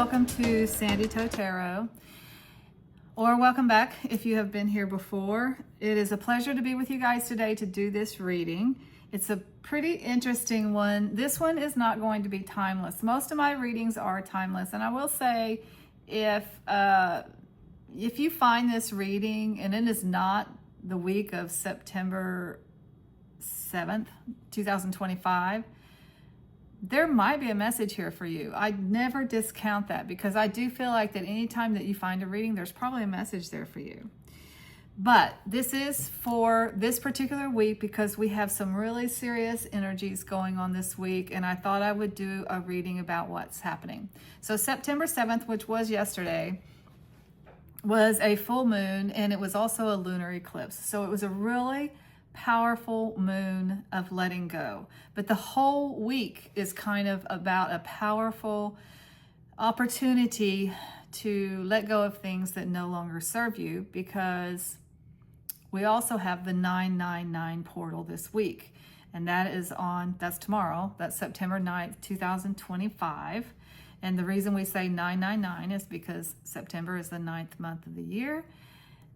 welcome to Sandy Toe Tarot, or welcome back if you have been here before. It is a pleasure to be with you guys today to do this reading. It's a pretty interesting one. This one is not going to be timeless. Most of my readings are timeless, and I will say if you find this reading and it is not the week of September 7th, 2025, there might be a message here for you. I never discount that because I do feel like that anytime that you find a reading, there's probably a message there for you. But this is for this particular week because we have some really serious energies going on this week, and I thought I would do a reading about what's happening. So September 7th, which was yesterday, was a full moon, and it was also a lunar eclipse. So it was a really powerful moon of letting go. But the whole week is kind of about a powerful opportunity to let go of things that no longer serve you, because we also have the 999 portal this week. And that's tomorrow. That's September 9th, 2025. And the reason we say 999 is because September is the 9th month of the year.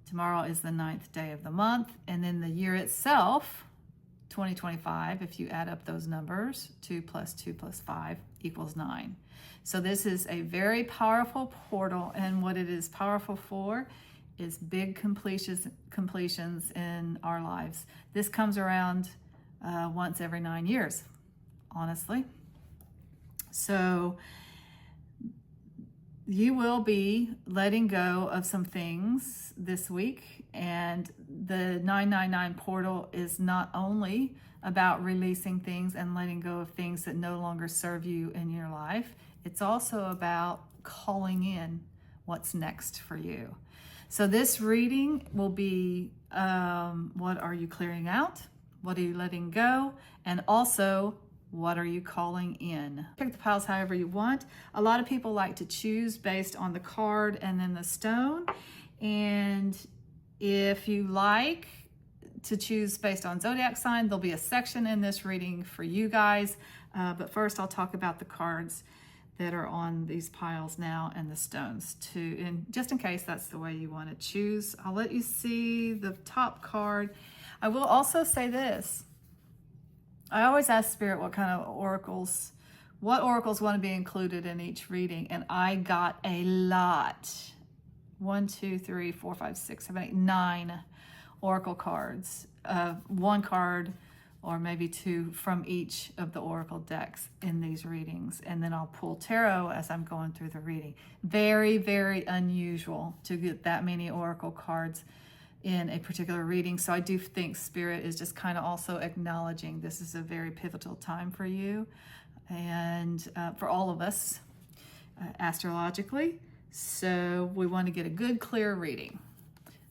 Tomorrow is the 9th day of the month, and then the year itself, 2025, if you add up those numbers, 2 plus 2 plus 5 equals 9. So this is a very powerful portal, and what it is powerful for is big completions in our lives. This comes around once every 9 years, honestly. So you will be letting go of some things this week, and the 999 portal is not only about releasing things and letting go of things that no longer serve you in your life, it's also about calling in what's next for you. So this reading will be what are you clearing out? What are you letting go? And also, what are you calling in? Pick the piles however you want. A lot of people like to choose based on the card and then the stone. And if you like to choose based on zodiac sign, there'll be a section in this reading for you guys. But first I'll talk about the cards that are on these piles now and the stones too. And just in case that's the way you want to choose, I'll let you see the top card. I will also say this. I always ask Spirit what oracles want to be included in each reading, and I got a lot. 1, 2, 3, 4, 5, 6, 7, 8, 9 oracle cards. One card or maybe two from each of the oracle decks in these readings, and then I'll pull tarot as I'm going through the reading. Very, very unusual to get that many oracle cards in a particular reading. So I do think Spirit is just kind of also acknowledging this is a very pivotal time for you and for all of us astrologically. So we want to get a good, clear reading.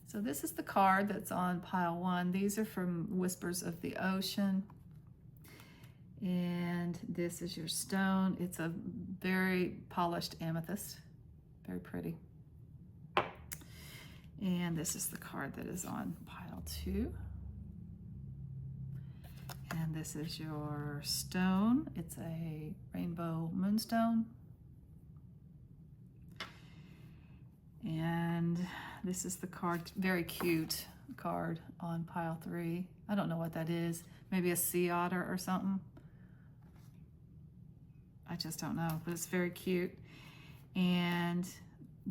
So this is the card that's on pile 1. These are from Whispers of the Ocean. And this is your stone. It's a very polished amethyst. Very pretty. And this is the card that is on pile 2. And this is your stone. It's a rainbow moonstone. And this is the card, very cute card on pile 3. I don't know what that is. Maybe a sea otter or something. I just don't know, but it's very cute. And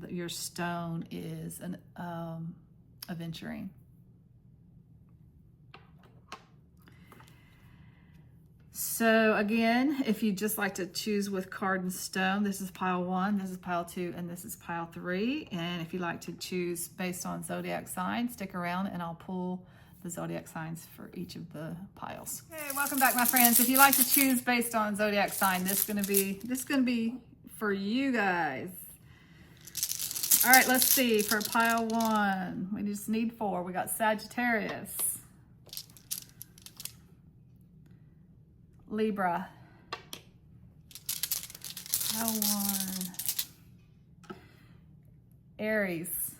your stone is an aventurine. So again, if you just like to choose with card and stone, this is pile 1, this is pile 2, and this is pile 3. And if you like to choose based on zodiac signs, stick around and I'll pull the zodiac signs for each of the piles. Hey, welcome back, my friends. If you like to choose based on zodiac sign, this is gonna be for you guys. All right, let's see, for pile 1, we just need 4. We got Sagittarius, Libra, pile 1, Aries,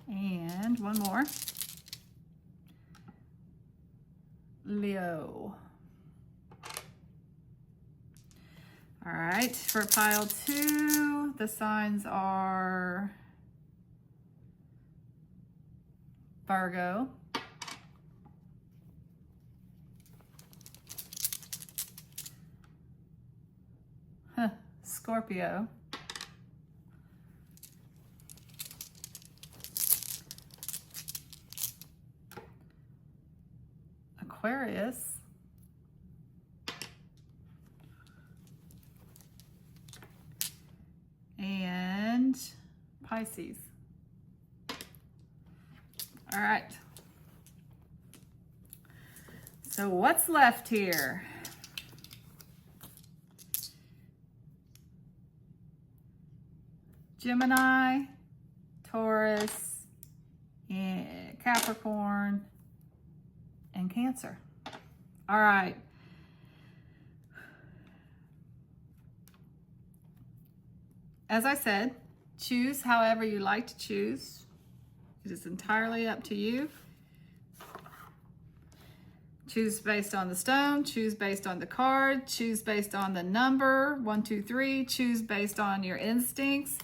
and one more, Leo. All right, for pile 2, the signs are Virgo, Scorpio, Aquarius, and Pisces. All right. So what's left here? Gemini, Taurus, and Capricorn, and Cancer. All right. As I said, choose however you like to choose. It is entirely up to you. Choose based on the stone, choose based on the card, choose based on the number, 1, 2, 3, choose based on your instincts,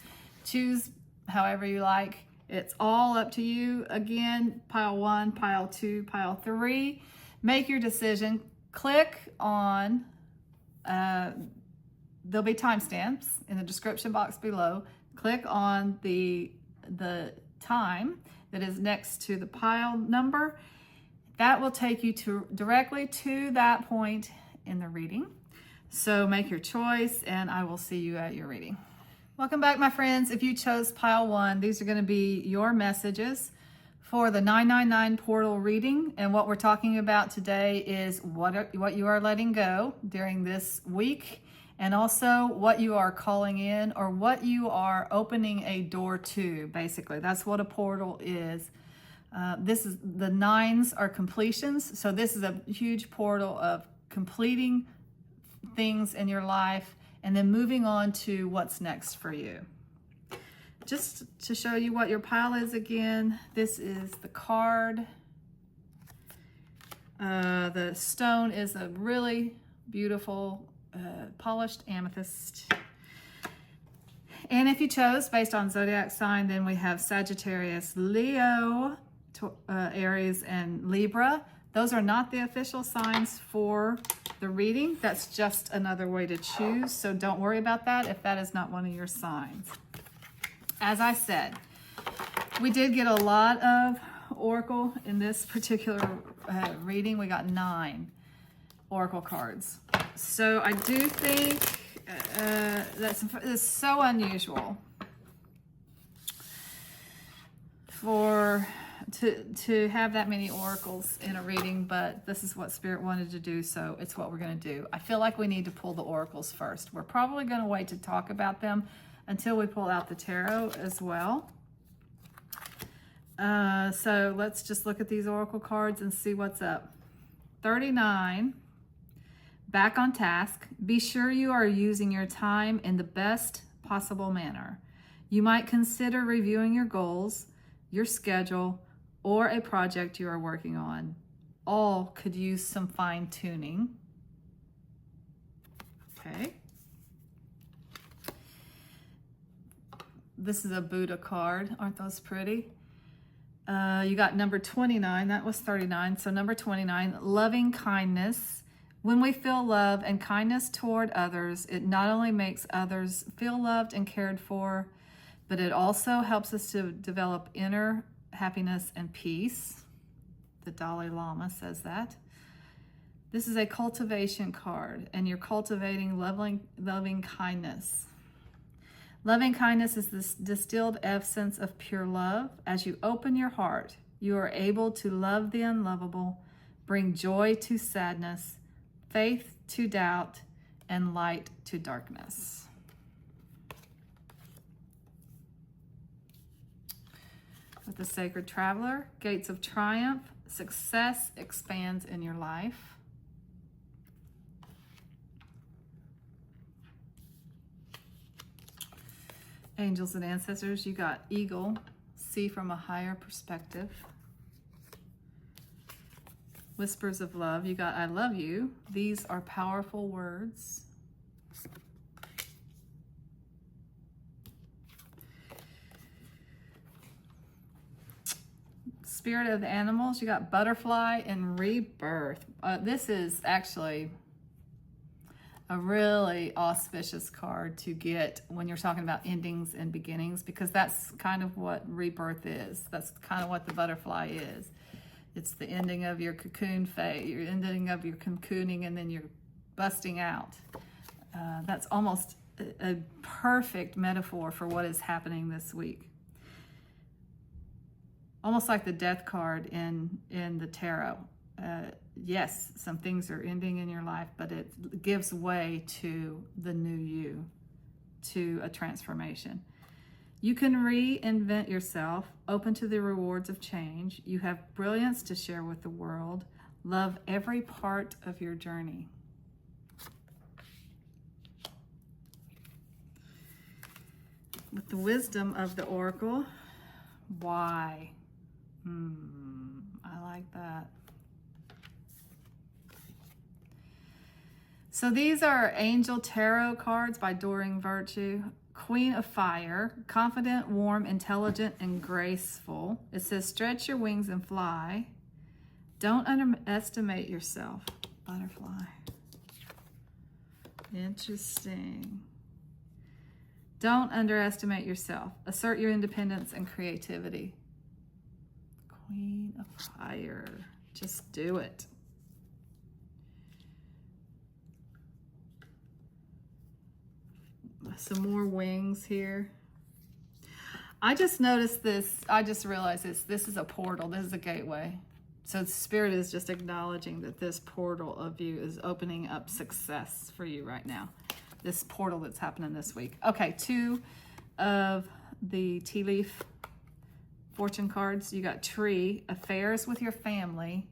choose however you like. It's all up to you. Again, pile 1, pile 2, pile 3. Make your decision. Click on, there'll be timestamps in the description box below. Click on the time that is next to the pile number. That will take you directly to that point in the reading. So make your choice, and I will see you at your reading. Welcome back, my friends. If you chose pile 1, these are going to be your messages for the 999 portal reading. And what we're talking about today is what you are letting go during this week, and also what you are calling in, or what you are opening a door to. Basically, that's what a portal is. This is the 9s are completions. So this is a huge portal of completing things in your life and then moving on to what's next for you. Just to show you what your pile is again, this is the card. The stone is a really beautiful polished amethyst. And if you chose based on zodiac sign, then we have Sagittarius, Leo, Aries, and Libra. Those are not the official signs for the reading. That's just another way to choose. So don't worry about that if that is not one of your signs. As I said, we did get a lot of oracle in this particular reading. We got 9 oracle cards. So I do think that's so unusual to have that many oracles in a reading, but this is what Spirit wanted to do, so it's what we're going to do. I feel like we need to pull the oracles first. We're probably going to wait to talk about them until we pull out the tarot as well. So let's just look at these oracle cards and see what's up. 39, back on task. Be sure you are using your time in the best possible manner. You might consider reviewing your goals, your schedule, or a project you are working on. All could use some fine-tuning. Okay. This is a Buddha card. Aren't those pretty? You got number 29. That was 39. So number 29, loving kindness. When we feel love and kindness toward others, it not only makes others feel loved and cared for, but it also helps us to develop inner happiness and peace. The Dalai Lama says that. This is a cultivation card, and you're cultivating loving kindness. Loving kindness is this distilled essence of pure love. As you open your heart, you are able to love the unlovable, bring joy to sadness, faith to doubt, and light to darkness. With the Sacred Traveler, gates of triumph, success expands in your life. Angels and ancestors, you got eagle, see from a higher perspective. Whispers of love, you got I love you. These are powerful words. spirit of the animals. You got butterfly and rebirth. This is actually a really auspicious card to get when you're talking about endings and beginnings, because that's kind of what rebirth is. That's kind of what the butterfly is. It's the ending of your cocoon phase, your ending of your cocooning, and then you're busting out. That's almost a perfect metaphor for what is happening this week. Almost like the death card in the tarot. Yes, some things are ending in your life, but it gives way to the new you, to a transformation. You can reinvent yourself, open to the rewards of change. You have brilliance to share with the world. Love every part of your journey. With the wisdom of the oracle, why? I like that. So these are Angel Tarot cards by Doreen Virtue. Queen of Fire, confident, warm, intelligent, and graceful. It says, stretch your wings and fly. Don't underestimate yourself. Butterfly. Interesting. Don't underestimate yourself. Assert your independence and creativity. Queen of Fire. Just do it. Some more wings here. I just noticed this. I just realized this is a portal. This is a gateway. So Spirit is just acknowledging that this portal of you is opening up success for you right now. This portal that's happening this week. Okay, 2 of the tea leaf fortune cards. You got Tree, affairs with your family,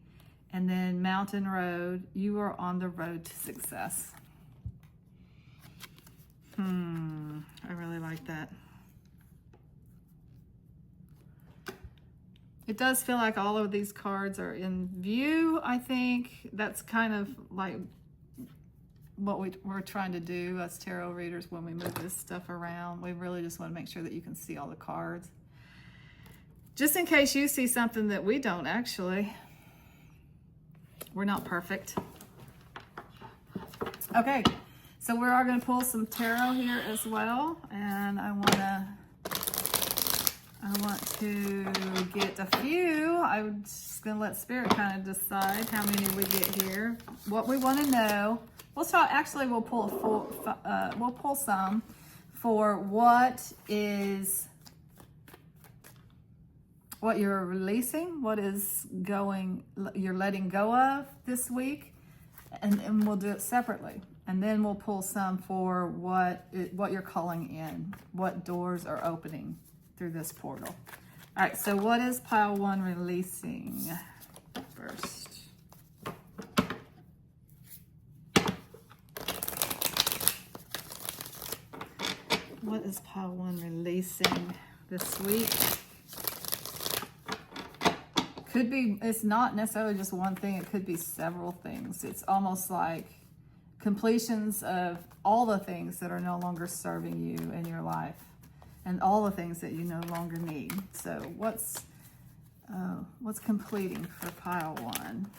and then Mountain Road. You are on the road to success. I really like that. It does feel like all of these cards are in view. I think that's kind of like what we're trying to do as tarot readers when we move this stuff around. We really just want to make sure that you can see all the cards. Just in case you see something that we don't actually. We're not perfect. Okay. So we are going to pull some tarot here as well, and I want to get a few. I'm just going to let Spirit kind of decide how many we get here. What we want to know. We'll start. Actually, we'll pull some for what you're releasing, what is you're letting go of this week, and we'll do it separately. And then we'll pull some for what you're calling in, what doors are opening through this portal. All right, so what is pile 1 releasing first? What is pile 1 releasing this week? Could be, it's not necessarily just one thing, it could be several things. It's almost like completions of all the things that are no longer serving you in your life and all the things that you no longer need. So what's completing for pile 1?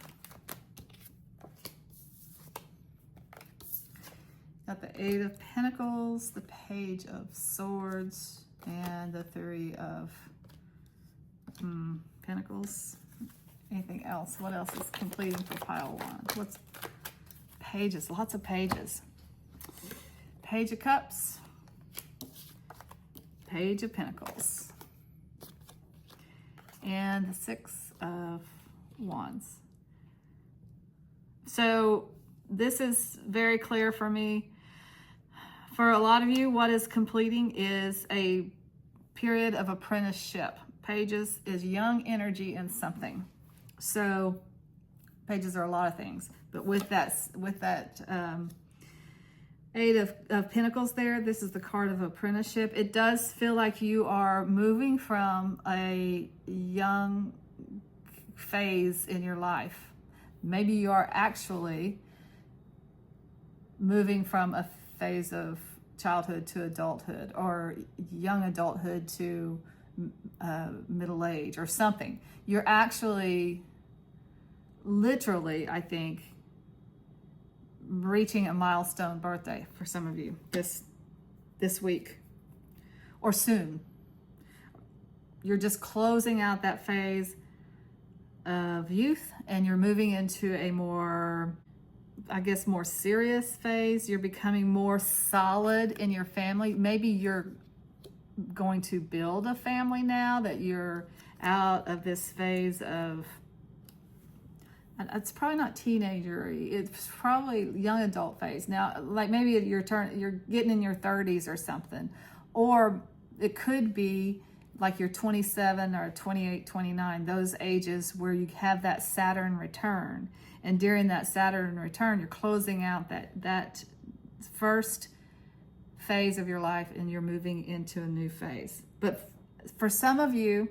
Got the 8 of Pentacles, the Page of Swords, and the 3 of Pentacles. Anything else? What else is completing for pile 1? What's pages? Lots of pages. Page of Cups, Page of Pentacles, and the 6 of Wands. So this is very clear for me. For a lot of you, what is completing is a period of apprenticeship. Pages is young energy in something. So pages are a lot of things, but with that 8 of Pentacles there, this is the card of apprenticeship. It does feel like you are moving from a young phase in your life. Maybe you are actually moving from a phase of childhood to adulthood, or young adulthood to middle age or something. You're actually, literally, I think, reaching a milestone birthday for some of you this week or soon. You're just closing out that phase of youth and you're moving into a more, I guess, more serious phase. You're becoming more solid in your family. Maybe you're going to build a family now that you're out of this phase of, it's probably not teenagery, it's probably young adult phase. Now, like maybe you're getting in your 30s or something. Or it could be like you're 27 or 28, 29, those ages where you have that Saturn return. And during that Saturn return, you're closing out that first phase of your life and you're moving into a new phase. But for some of you,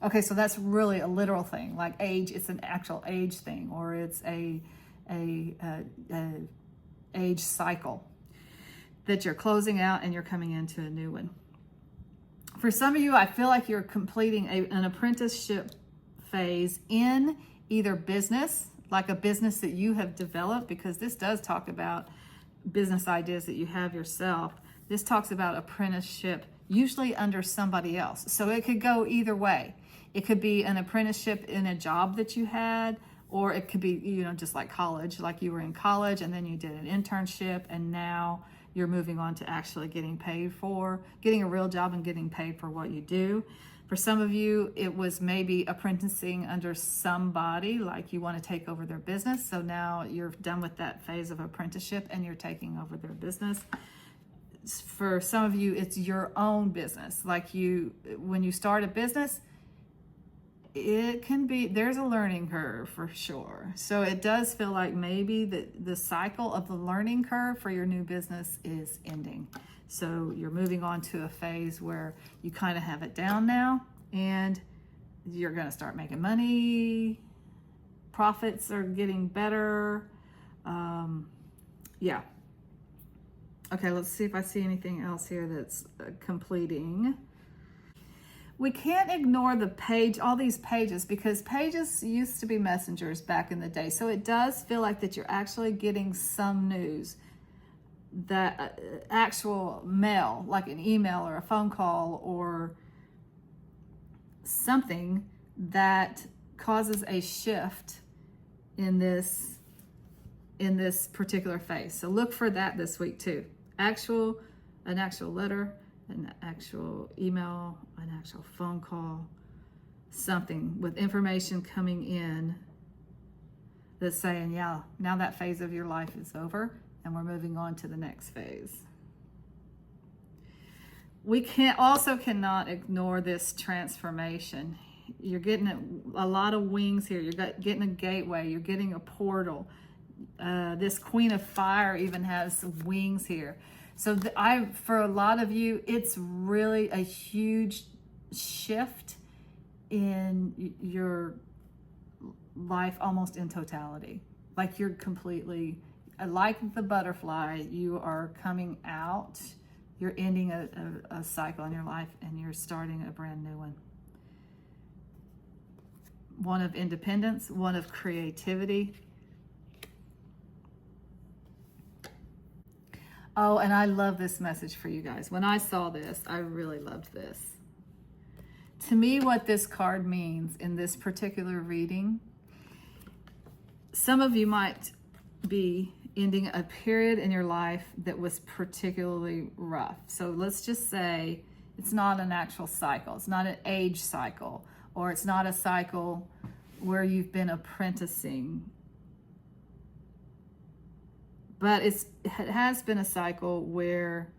okay, so that's really a literal thing, like age, it's an actual age thing, or it's a age cycle that you're closing out and you're coming into a new one. For some of you, I feel like you're completing an apprenticeship phase in either business, like a business that you have developed, because this does talk about business ideas that you have yourself. This talks about apprenticeship, usually under somebody else. So it could go either way. It could be an apprenticeship in a job that you had, or it could be, just like college, like you were in college and then you did an internship and now you're moving on to actually getting a real job and getting paid for what you do. For some of you, it was maybe apprenticing under somebody, like you want to take over their business. So now you're done with that phase of apprenticeship and you're taking over their business. For some of you, it's your own business. Like when you start a business, there's a learning curve for sure. So it does feel like maybe the cycle of the learning curve for your new business is ending. So you're moving on to a phase where you kind of have it down now and you're going to start making money. Profits are getting better. Yeah. Okay, let's see if I see anything else here that's completing. We can't ignore all these pages, because pages used to be messengers back in the day. So it does feel like that you're actually getting some news, that actual mail, like an email or a phone call or something that causes a shift in this particular phase. So look for that this week too. An actual letter, an actual email, an actual phone call, something with information coming in that's saying, yeah, now that phase of your life is over and we're moving on to the next phase. We cannot ignore this transformation. You're getting a lot of wings here. You're getting a gateway. You're getting a portal. This Queen of Fire even has wings here. So for a lot of you, it's really a huge shift in your life, almost in totality. Like you're completely, like the butterfly, you are coming out, you're ending a cycle in your life and you're starting a brand new one. One of independence, one of creativity. Oh, and I love this message for you guys. When I saw this, I really loved this. To me, what this card means in this particular reading, some of you might be ending a period in your life that was particularly rough. So let's just say it's not an actual cycle. It's not an age cycle, or it's not a cycle where you've been apprenticing. But it has been a cycle where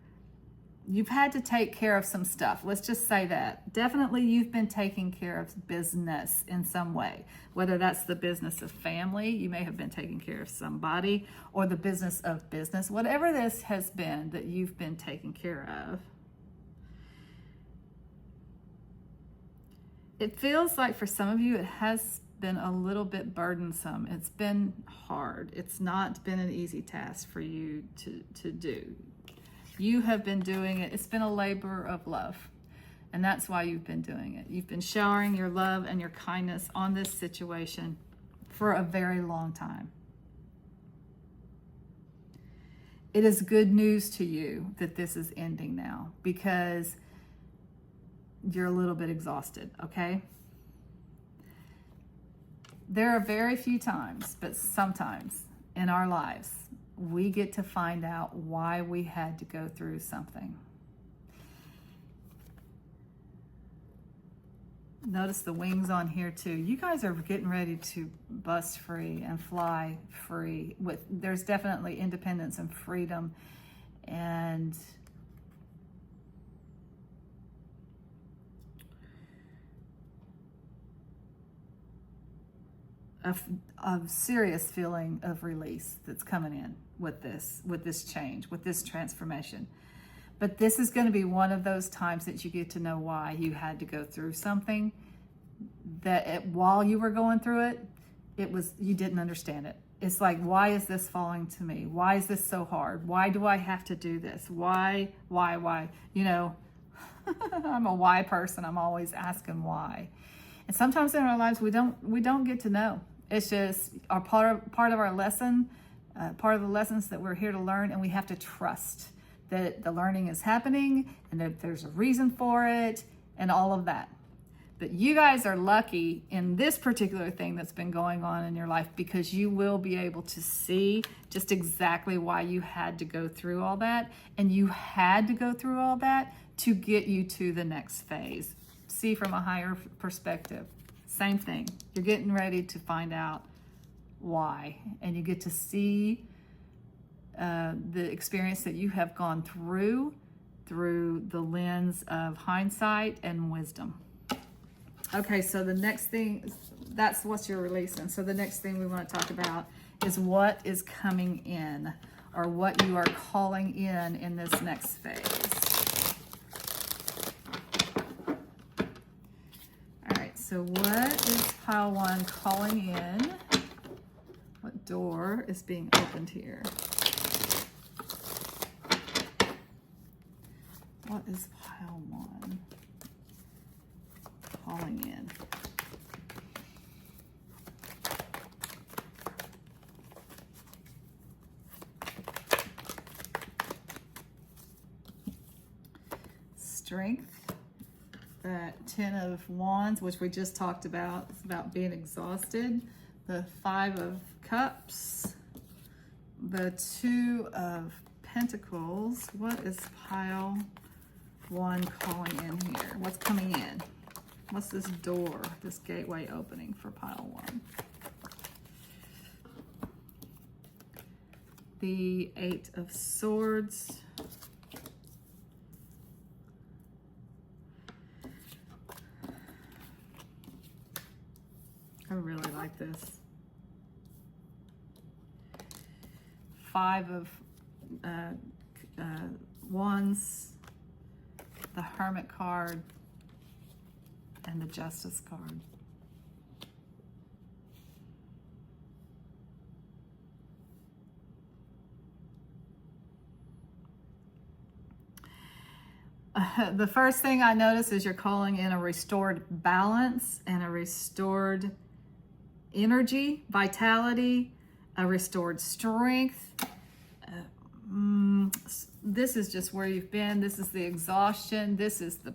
you've had to take care of some stuff. Let's just say that. Definitely you've been taking care of business in some way, whether that's the business of family, you may have been taking care of somebody, or the business of business, whatever this has been that you've been taking care of. It feels like for some of you, it has been a little bit burdensome. It's been hard. It's not been an easy task for you to do. You have been doing it. It's been a labor of love. And that's why you've been doing it. You've been showering your love and your kindness on this situation for a very long time. It is good news to you that this is ending now, because you're a little bit exhausted, okay? There are very few times, but sometimes in our lives, we get to find out why we had to go through something. Notice the wings on here too. You guys are getting ready to bust free and fly free. There's definitely independence and freedom, and a serious feeling of release that's coming in with this change, with this transformation. But this is going to be one of those times that you get to know why you had to go through something that while you were going through it, you didn't understand it. It's like, why is this falling to me? Why is this so hard? Why do I have to do this? Why? You know, I'm a why person. I'm always asking why. And sometimes in our lives, we don't get to know. It's just our part of our lesson, part of the lessons that we're here to learn, and we have to trust that the learning is happening and that there's a reason for it and all of that. But you guys are lucky in this particular thing that's been going on in your life, because you will be able to see just exactly why you had to go through all that. And you had to go through all that to get you to the next phase. See from a higher perspective. Same thing. You're getting ready to find out why. And you get to see the experience that you have gone through the lens of hindsight and wisdom. Okay, so the next thing, that's what you're releasing. So the next thing we want to talk about is what is coming in, or what you are calling in this next phase. All right, so what is pile 1 calling in? What door is being opened here? What is pile 1 calling in? Strength. That 10 of Wands, which we just talked about, it's about being exhausted. The 5 of Cups. The 2 of Pentacles. What is pile 1 calling in here? What's coming in? What's this door, this gateway opening for pile 1? The 8 of Swords. I really like this. 5 of Wands. The Hermit card, and the Justice card. The first thing I notice is you're calling in a restored balance and a restored energy, vitality, a restored strength. This is just where you've been. This is the exhaustion. This is the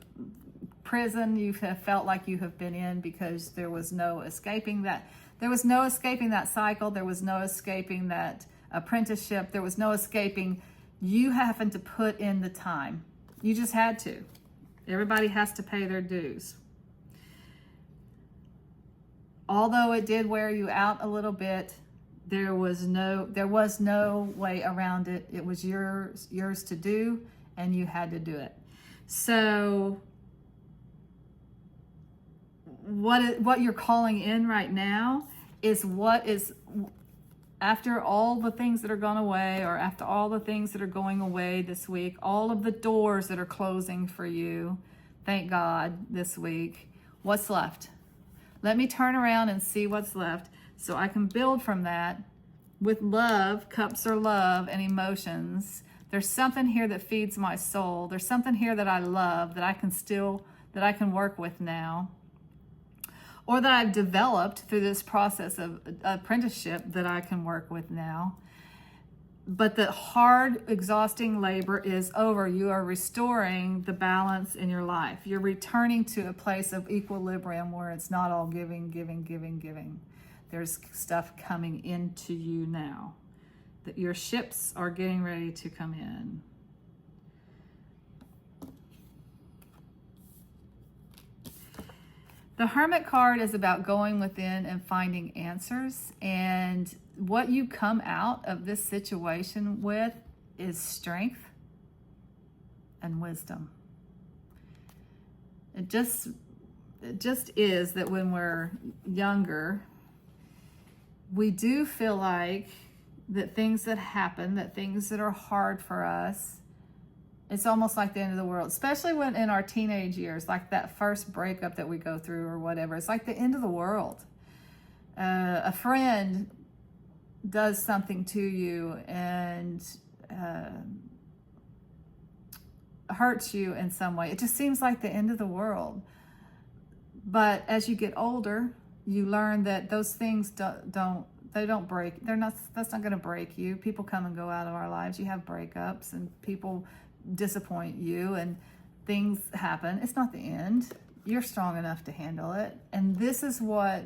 prison you have felt like you have been in, because there was no escaping that. There was no escaping that cycle. There was no escaping that apprenticeship. There was no escaping you having to put in the time. You just had to. Everybody has to pay their dues. Although it did wear you out a little bit, there was no way around it. It was yours to do, and you had to do it. So what you're calling in right now is what is, after all the things that are gone away, or after all the things that are going away this week, all of the doors that are closing for you, thank God, this week, what's left? Let me turn around and see what's left, so I can build from that with love. Cups are love and emotions. There's something here that feeds my soul. There's something here that I love, that I can still that I can work with now, or that I've developed through this process of apprenticeship that I can work with now. But the hard, exhausting labor is over. You are restoring the balance in your life. You're returning to a place of equilibrium where it's not all giving, giving, giving, giving. There's stuff coming into you now. That your ships are getting ready to come in. The Hermit card is about going within and finding answers, and what you come out of this situation with is strength and wisdom. It just is that when we're younger, we do feel like that things that happen, that things that are hard for us, it's almost like the end of the world, especially when in our teenage years, like that first breakup that we go through or whatever. It's like the end of the world. A friend does something to you and hurts you in some way. It just seems like the end of the world. But as you get older, you learn that those things don't break. That's not going to break you. People come and go out of our lives. You have breakups and people disappoint you and things happen. It's not the end. You're strong enough to handle it. And this is what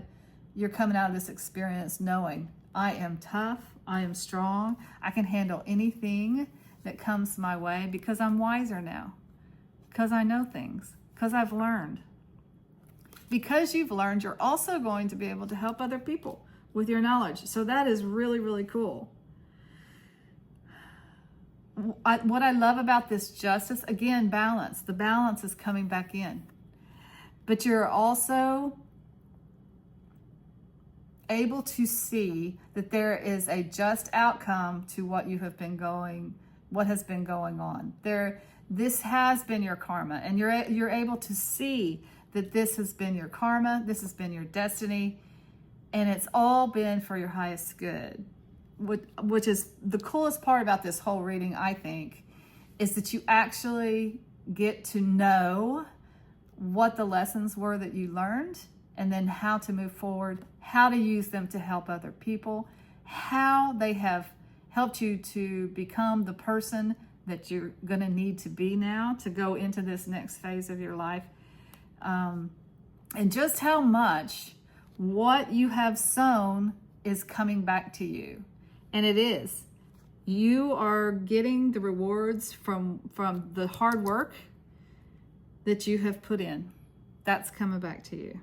you're coming out of this experience knowing. I am tough. I am strong. I can handle anything that comes my way because I'm wiser now. Because I know things. Because I've learned. Because you've learned, you're also going to be able to help other people with your knowledge. So that is really, really cool. What I love about this justice, again, balance. The balance is coming back in. But you're also able to see that there is a just outcome to what has been going on. This has been your karma, and you're able to see that this has been your karma, this has been your destiny, and it's all been for your highest good. Which is the coolest part about this whole reading, I think, is that you actually get to know what the lessons were that you learned, and then how to move forward, how to use them to help other people, how they have helped you to become the person that you're going to need to be now to go into this next phase of your life. And just how much what you have sown is coming back to you. And it is. You are getting the rewards from the hard work that you have put in. That's coming back to you.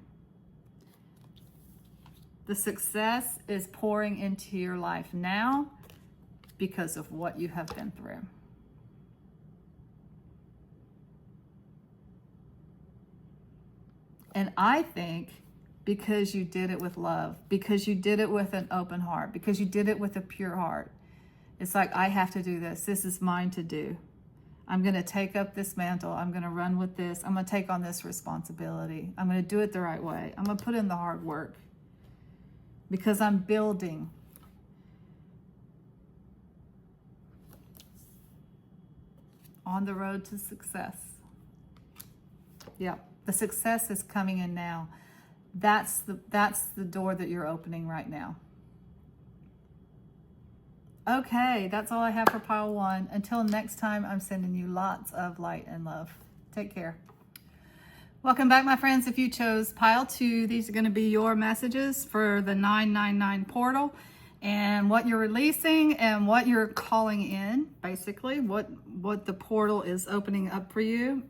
The success is pouring into your life now because of what you have been through. And I think because you did it with love, because you did it with an open heart, because you did it with a pure heart. It's like, I have to do this. This is mine to do. I'm going to take up this mantle. I'm going to run with this. I'm going to take on this responsibility. I'm going to do it the right way. I'm going to put in the hard work because I'm building. On the road to success. Yep. The success is coming in now. That's the door that you're opening right now. Okay, that's all I have for pile 1. Until next time, I'm sending you lots of light and love. Take care. Welcome back, my friends. If you chose pile 2, these are going to be your messages for the 999 portal and what you're releasing and what you're calling in, basically, what the portal is opening up for you.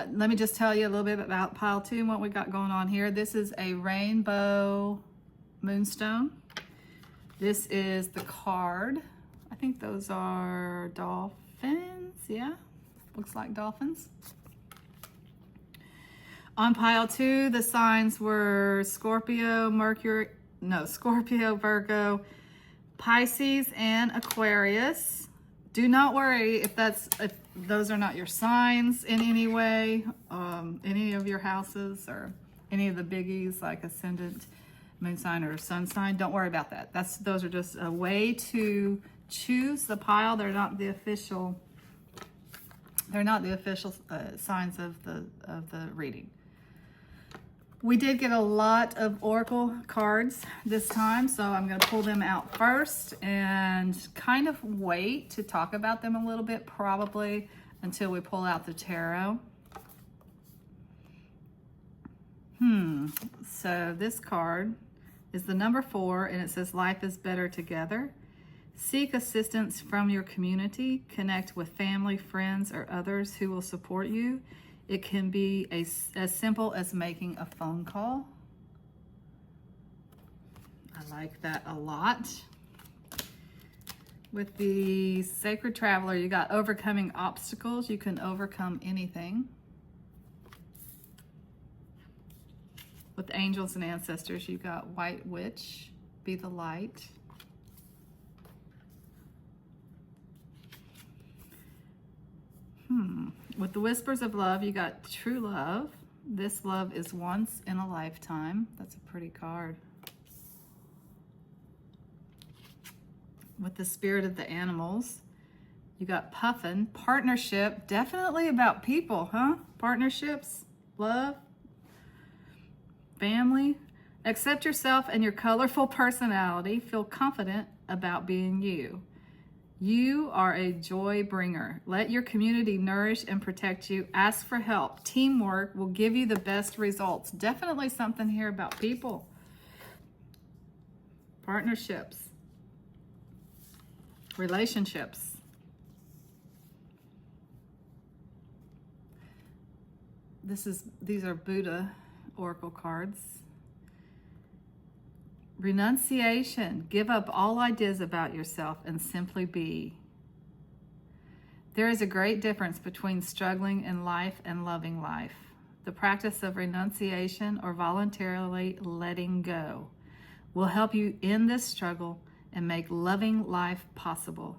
Let me just tell you a little bit about pile 2 and what we got going on here. This is a rainbow moonstone. This is the card. I think those are dolphins. Yeah, looks like dolphins. On pile 2, the signs were Scorpio, Virgo, Pisces, and Aquarius. Do not worry if those are not your signs in any way, any of your houses or any of the biggies like ascendant, moon sign, or sun sign. Don't worry about that. Those are just a way to choose the pile. They're not the official They're not the official signs of the reading. We did get a lot of oracle cards this time, so I'm going to pull them out first and kind of wait to talk about them a little bit, probably until we pull out the tarot. So this card is the number 4, and it says life is better together. Seek assistance from your community. Connect with family, friends, or others who will support you. It can be as simple as making a phone call. I like that a lot. With the Sacred Traveler, you got overcoming obstacles. You can overcome anything. With angels and ancestors, you got White Witch, be the light. With the Whispers of Love, you got true love. This love is once in a lifetime. That's a pretty card. With the Spirit of the Animals, you got Puffin, partnership, definitely about people, huh? Partnerships, love, family. Accept yourself and your colorful personality. Feel confident about being you. You are a joy bringer. Let your community nourish and protect you. Ask for help. Teamwork will give you the best results. Definitely something here about people. Partnerships. Relationships. These are Buddha oracle cards. Renunciation. Give up all ideas about yourself and simply be. There is a great difference between struggling in life and loving life. The practice of renunciation, or voluntarily letting go, will help you end this struggle and make loving life possible.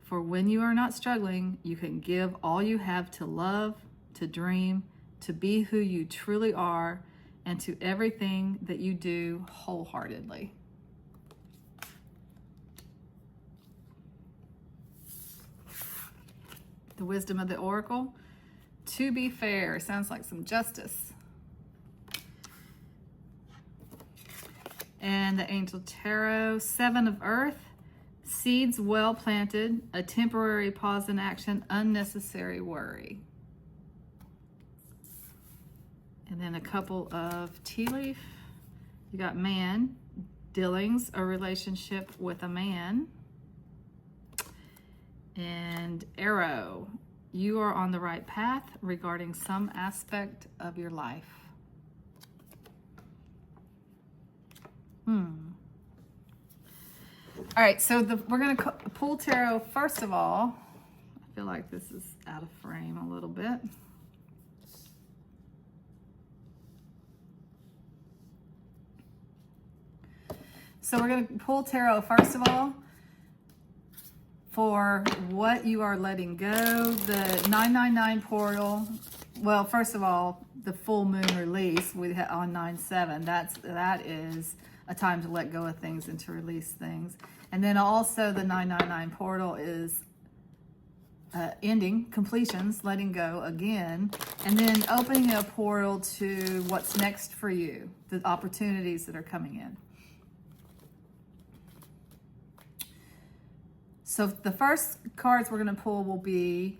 For when you are not struggling, you can give all you have to love, to dream, to be who you truly are, and to everything that you do wholeheartedly. The Wisdom of the Oracle. To be fair. Sounds like some justice. And the Angel Tarot. 7 of Earth. Seeds well planted. A temporary pause in action. Unnecessary worry. And then a couple of tea leaf. You got Man, dealings, a relationship with a man. And Arrow, you are on the right path regarding some aspect of your life. All right, so we're going to pull tarot first of all. I feel like this is out of frame a little bit. So we're going to pull tarot first of all for what you are letting go. The 999 portal. Well, first of all, the full moon release on 9/7. That is a time to let go of things and to release things. And then also the 999 portal is ending, completions, letting go again, and then opening a portal to what's next for you, the opportunities that are coming in. So the first cards we're going to pull will be,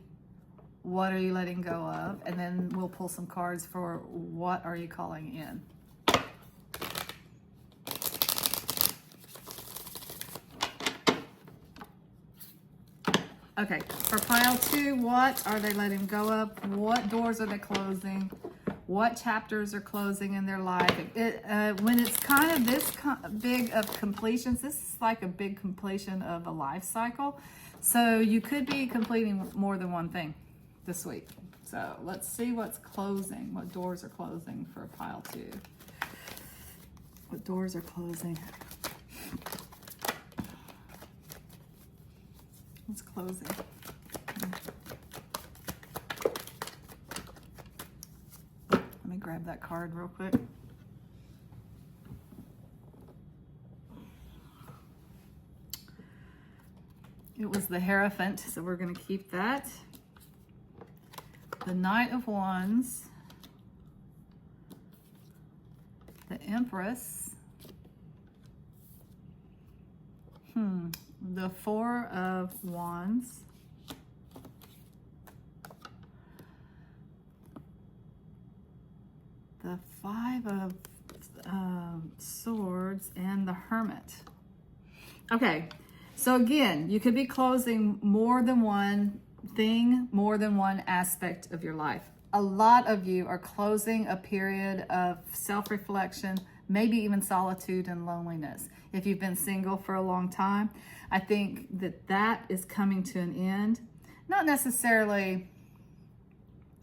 what are you letting go of? And then we'll pull some cards for what are you calling in? Okay, for pile 2, what are they letting go of? What doors are they closing? What chapters are closing in their life? When it's kind of this big of completions, this is like a big completion of a life cycle. So you could be completing more than one thing this week. So let's see what's closing, what doors are closing for pile 2. What doors are closing? What's closing? Let me grab that card real quick. It was the Hierophant, so we're going to keep that. the Knight of Wands, the Empress, the Four of Wands, the Five of Swords, and the Hermit. Okay, so again, you could be closing more than one thing, more than one aspect of your life. A lot of you are closing a period of self-reflection, maybe even solitude and loneliness. If you've been single for a long time, I think that is coming to an end. Not necessarily,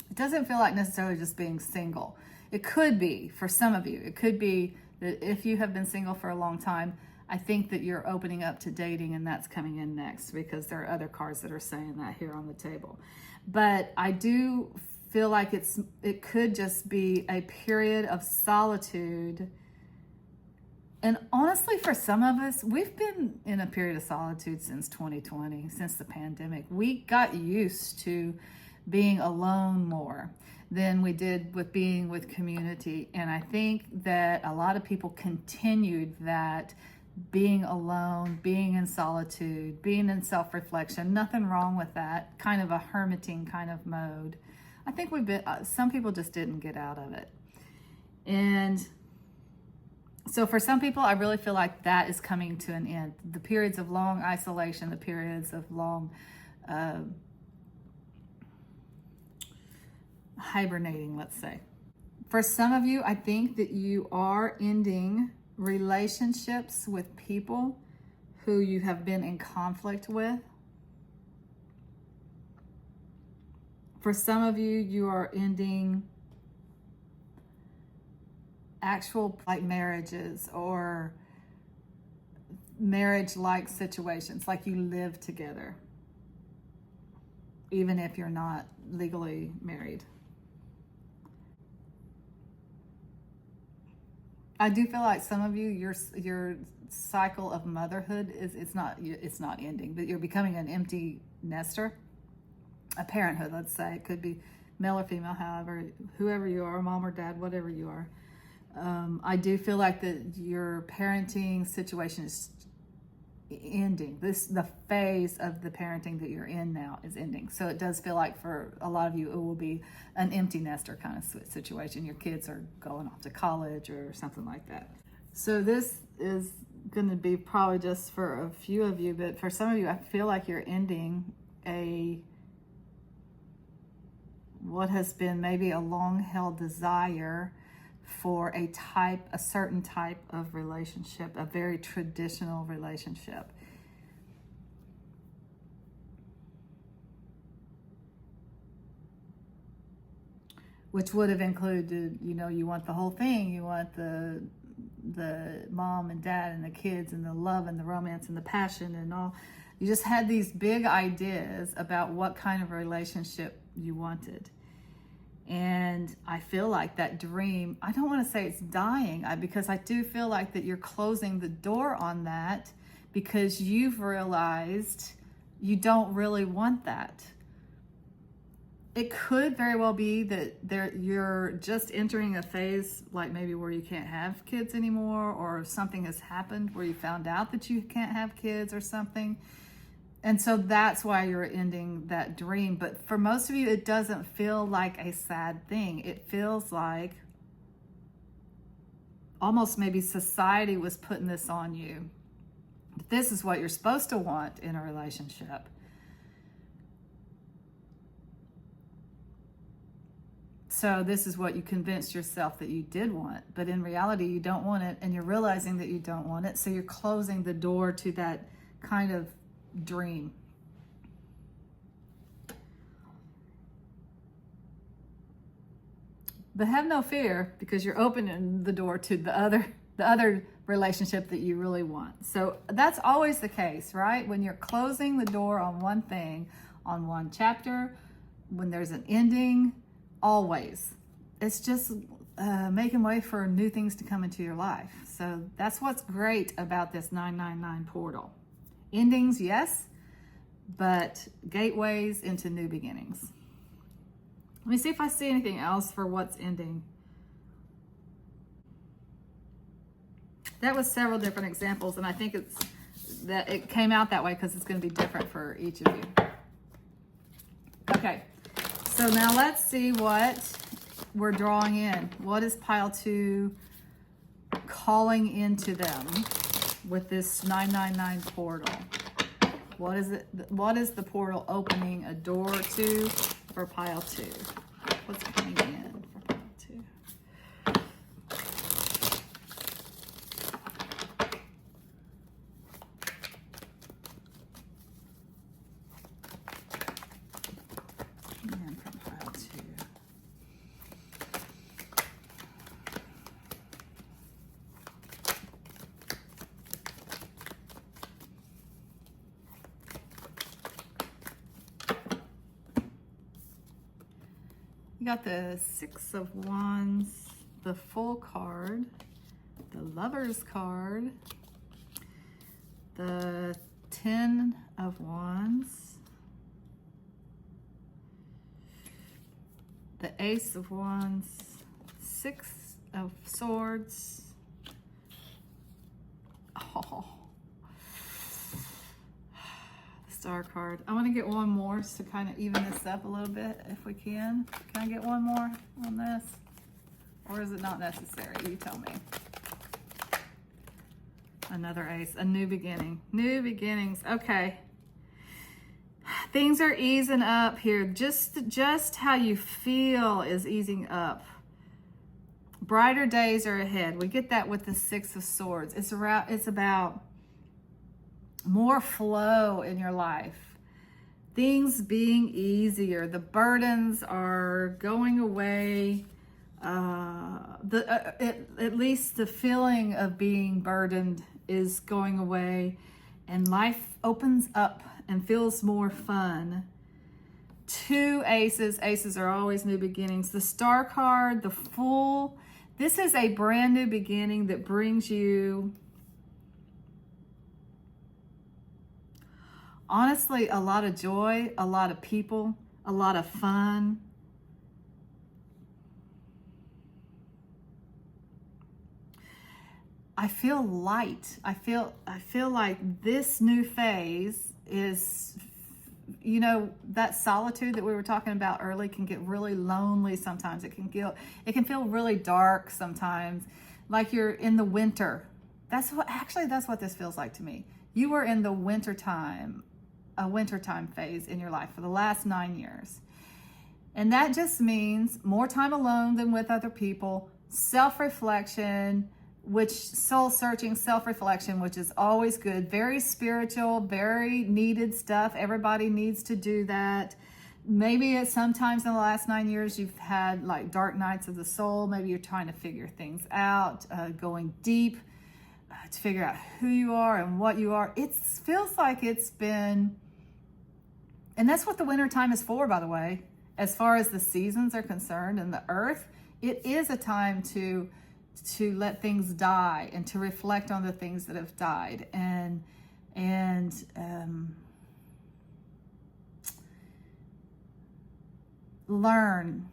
it doesn't feel like necessarily just being single. It could be for some of you. It could be that if you have been single for a long time, I think that you're opening up to dating, and that's coming in next, because there are other cards that are saying that here on the table. But I do feel like it could just be a period of solitude. And honestly, for some of us, we've been in a period of solitude since 2020, since the pandemic. We got used to being alone more than we did with being with community. And I think that a lot of people continued that, being alone, being in solitude, being in self-reflection. Nothing wrong with that, kind of a hermiting kind of mode. I think some people just didn't get out of it. And so for some people, I really feel like that is coming to an end. The periods of long isolation, the periods of long hibernating, let's say. For some of you, I think that you are ending relationships with people who you have been in conflict with. For some of you, you are ending actual like marriages or marriage-like situations, like you live together, even if you're not legally married. I do feel like some of you, your cycle of motherhood it's not ending, but you're becoming an empty nester, a parenthood, let's say. It could be male or female, however, whoever you are, mom or dad, whatever you are. I do feel like that your parenting situation is ending. The phase of the parenting that you're in now is ending. So it does feel like for a lot of you, it will be an empty nester kind of situation. Your kids are going off to college or something like that. So this is going to be probably just for a few of you, but for some of you, I feel like you're ending what has been maybe a long-held desire for a certain type of relationship, a very traditional relationship. Which would have included, you want the whole thing. You want the mom and dad and the kids and the love and the romance and the passion and all. You just had these big ideas about what kind of relationship you wanted. And I feel like that dream, I don't want to say it's dying, because I do feel like that you're closing the door on that because you've realized you don't really want that. It could very well be that you're just entering a phase like maybe where you can't have kids anymore, or something has happened where you found out that you can't have kids or something. And so that's why you're ending that dream. But for most of you, it doesn't feel like a sad thing. It feels like almost maybe society was putting this on you. This is what you're supposed to want in a relationship. So this is what you convinced yourself that you did want. But in reality, you don't want it, and you're realizing that you don't want it. So you're closing the door to that kind of dream. But have no fear, because you're opening the door to the other relationship that you really want. So that's always the case, right? When you're closing the door on one thing, on one chapter, when there's an ending, always. It's just making way for new things to come into your life. So that's what's great about this 999 portal. Endings, yes, but gateways into new beginnings. Let me see if I see anything else for what's ending. That was several different examples, and I think it's that it came out that way because it's going to be different for each of you. Okay, so now let's see what we're drawing in. What is pile 2 calling into them with this 999 portal? What is it? What is the portal opening a door to for pile 2? What's coming in for pile 2? And from pile 2. You got the 6 of Wands, the Full card, the Lover's card, the 10 of Wands, the Ace of Wands, 6 of Swords. Oh, Star card. I want to get one more just to kind of even this up a little bit if we can. Can I get one more on this? Or is it not necessary? You tell me. Another ace. A new beginning. New beginnings. Okay. Things are easing up here. Just how you feel is easing up. Brighter days are ahead. We get that with the 6 of Swords. It's about more flow in your life, things being easier, the burdens are going away, at least the feeling of being burdened is going away, and life opens up and feels more fun. 2 aces. Aces are always new beginnings. The Star card, the Fool. This is a brand new beginning that brings you, honestly, a lot of joy, a lot of people, a lot of fun. I feel light. I feel like this new phase is, you know, that solitude that we were talking about early can get really lonely sometimes. It can feel really dark sometimes, like you're in the winter. That's what this feels like to me. You were in the wintertime, a wintertime phase in your life for the last 9 years. And that just means more time alone than with other people, self-reflection, soul-searching self-reflection, which is always good, very spiritual, very needed stuff. Everybody needs to do that. Maybe it's sometimes in the last 9 years you've had like dark nights of the soul. Maybe you're trying to figure things out, going deep to figure out who you are and what you are. It feels like it's been, and that's what the winter time is for, by the way, as far as the seasons are concerned and the earth. It is a time to let things die and to reflect on the things that have died and learn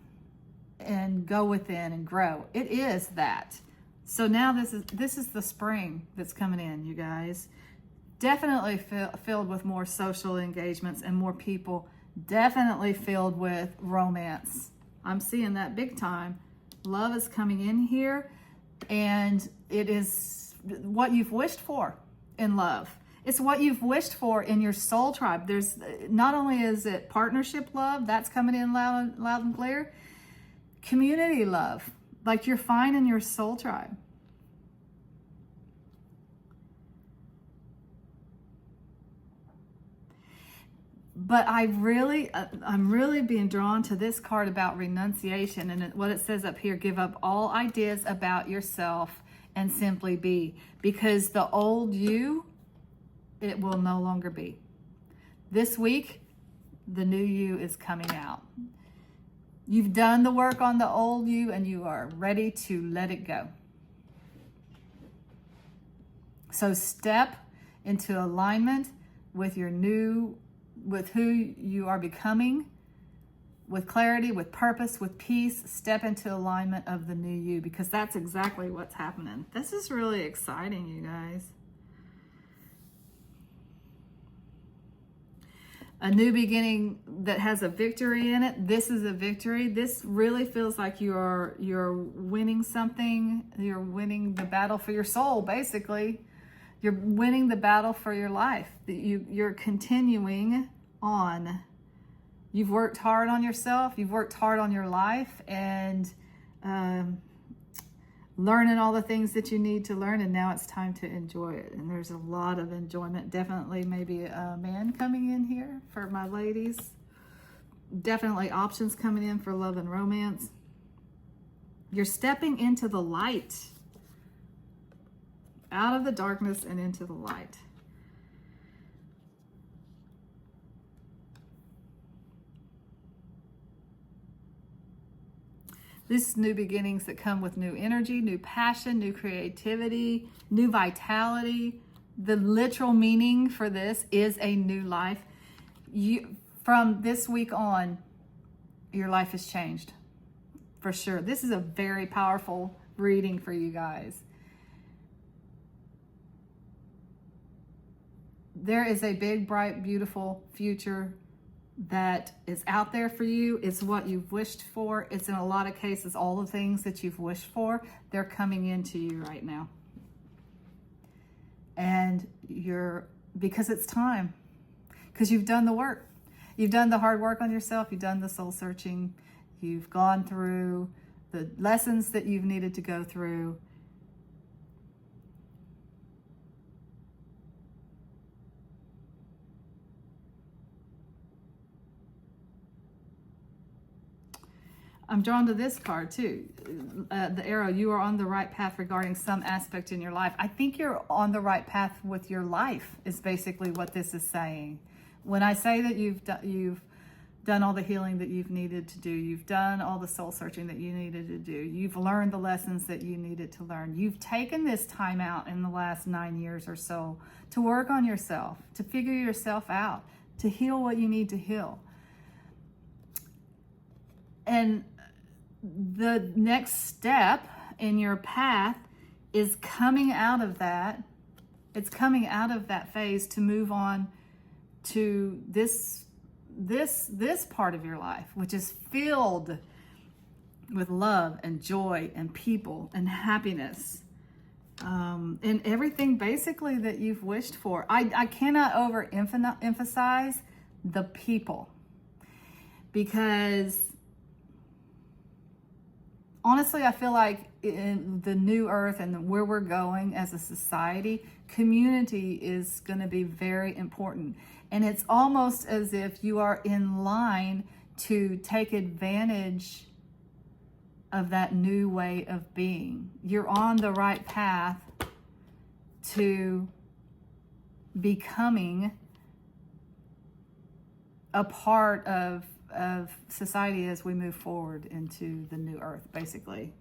and go within and grow. It is that. So now this is the spring that's coming in, you guys. Definitely filled with more social engagements and more people. Definitely filled with romance. I'm seeing that big time. Love is coming in here, and it is what you've wished for in love. It's what you've wished for in your soul tribe. There's not only is it partnership love, that's coming in loud and clear. Community love, like you're finding your soul tribe. But I'm really being drawn to this card about renunciation, and what it says up here: give up all ideas about yourself and simply be, because the old you, it will no longer be. This week, the new you is coming out. You've done the work on the old you, and you are ready to let it go. So step into alignment with your new, with who you are becoming, with clarity, with purpose, with peace. Step into alignment of the new you, because that's exactly what's happening. This is really exciting, you guys. A new beginning that has a victory in it. This is a victory. This really feels like you're winning something. You're winning the battle for your soul, basically. You're winning the battle for your life. You're continuing on. You've worked hard on yourself. You've worked hard on your life, and learning all the things that you need to learn, and now it's time to enjoy it. And there's a lot of enjoyment. Definitely maybe a man coming in here for my ladies. Definitely options coming in for love and romance. You're stepping into the light. Out of the darkness and into the light. These new beginnings that come with new energy, new passion, new creativity, new vitality. The literal meaning for this is a new life. From this week on, your life has changed. For sure. This is a very powerful reading for you guys. There is a big, bright, beautiful future that is out there for you. It's what you've wished for. It's in a lot of cases, all the things that you've wished for, they're coming into you right now. And because it's time, because you've done the work. You've done the hard work on yourself. You've done the soul searching. You've gone through the lessons that you've needed to go through. I'm drawn to this card too. The arrow, you are on the right path regarding some aspect in your life. I think you're on the right path with your life is basically what this is saying. When I say that you've done all the healing that you've needed to do, you've done all the soul searching that you needed to do, you've learned the lessons that you needed to learn, you've taken this time out in the last 9 years or so to work on yourself, to figure yourself out, to heal what you need to heal. And the next step in your path is coming out of that. It's coming out of that phase to move on to this part of your life, which is filled with love and joy and people and happiness, and everything basically that you've wished for. I cannot overemphasize the people, because honestly, I feel like in the new earth and where we're going as a society, community is going to be very important. And it's almost as if you are in line to take advantage of that new way of being. You're on the right path to becoming a part of society as we move forward into the new earth, basically.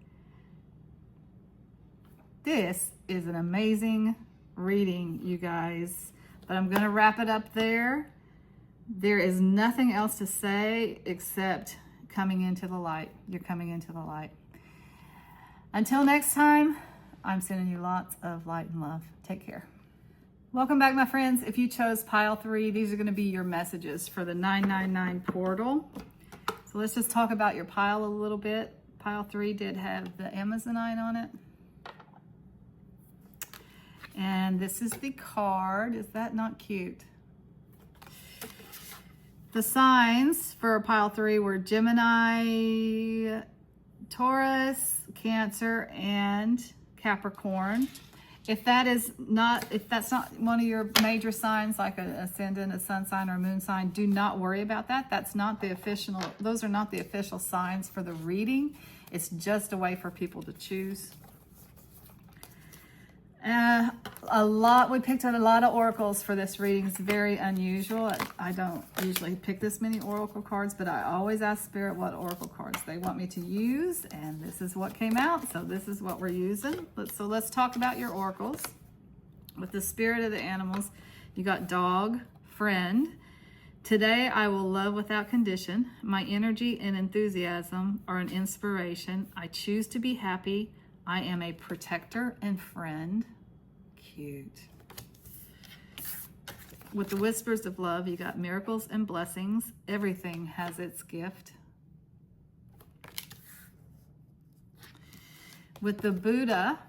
This is an amazing reading, you guys, but I'm going to wrap it up there. There is nothing else to say except coming into the light. You're coming into the light. Until next time, I'm sending you lots of light and love. Take care. Welcome back, my friends. If you chose pile 3, these are going to be your messages for the 999 portal. So let's just talk about your pile a little bit. Pile 3 did have the Amazonite on it. And this is the card. Is that not cute? The signs for pile 3 were Gemini, Taurus, Cancer, and Capricorn. If that's not one of your major signs, like an ascendant, a sun sign, or a moon sign, do not worry about that. Those are not the official signs for the reading. It's just a way for people to choose. We picked out a lot of oracles for this reading. It's very unusual. I don't usually pick this many oracle cards, but I always ask Spirit what oracle cards they want me to use, and this is what came out, so this is what we're using. Let's talk about your oracles. With the spirit of the animals, you got dog, friend, Today, I will love without condition. My energy and enthusiasm are an inspiration. I choose to be happy. I am a protector and friend. Cute. With the whispers of love, you got miracles and blessings. Everything has its gift. With the Buddha